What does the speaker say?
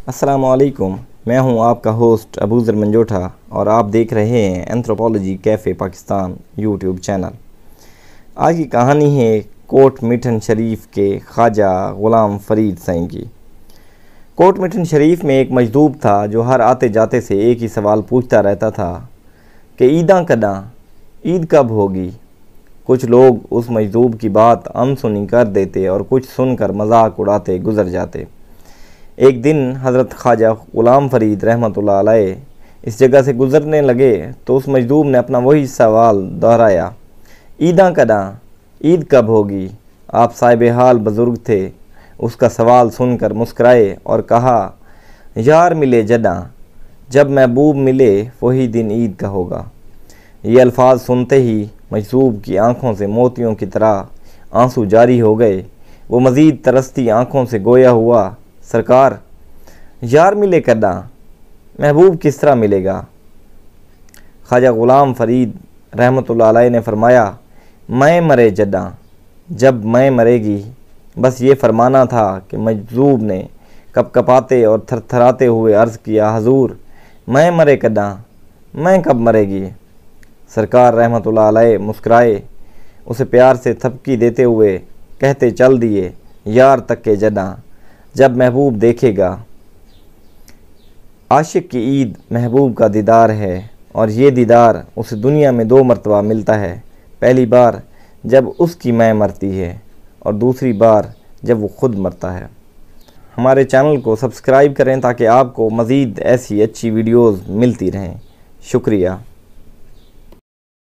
अस्सलामुअलैकुम, मैं हूं आपका होस्ट अबूज़र मंजोठा और आप देख रहे हैं anthropology cafe Pakistan YouTube channel. आज की कहानी है कोट मिठन शरीफ के ख्वाजा ग़ुलाम फ़रीद साईं की। कोट मिठन शरीफ में एक मजदूब था जो हर आते जाते से एक ही सवाल पूछता रहता था कि ईदां कदा, ईद कब होगी। कुछ लोग उस मजदूब की बात अनसुनी कर देते और कुछ सुनकर मजाक उड़ाते गुजर जाते। एक दिन हज़रत ख्वाजा ग़ुलाम फ़रीद रहमतुल्लाह अलैह इस जगह से गुज़रने लगे तो उस मजदूब ने अपना वही सवाल दोहराया, ईदां कदा, ईद कब होगी। आप साहिब हाल बुज़ुर्ग थे। उसका सवाल सुनकर मुस्कराए और कहा, यार मिले जदा, जब महबूब मिले वही दिन ईद का होगा। ये अल्फाज सुनते ही मजदूब की आंखों से मोतियों की तरह आंसू जारी हो गए। वो मज़ीद तरसती आंखों से गोया हुआ, सरकार, यार मिले कदा, महबूब किस तरह मिलेगा। ख्वाजा ग़ुलाम फ़रीद रहमतुल्लाह अलैह ने फरमाया, मैं मरे जदा, जब मैं मरेगी। बस ये फरमाना था कि मजदूब ने कपकपाते और थरथराते हुए अर्ज़ किया, हजूर, मैं मरे कदा, मैं कब मरेगी। सरकार रहमतुल्लाह अलैह मुस्कुराए, उसे प्यार से थपकी देते हुए कहते चल दिए, यार तक के जदा, जब महबूब देखेगा। आशिक की ईद महबूब का दीदार है और ये दीदार उसे दुनिया में 2 मरतबा मिलता है। पहली बार जब उसकी माँ मरती है और दूसरी बार जब वो ख़ुद मरता है। हमारे चैनल को सब्सक्राइब करें ताकि आपको मज़ीद ऐसी अच्छी वीडियोज़ मिलती रहें। शुक्रिया।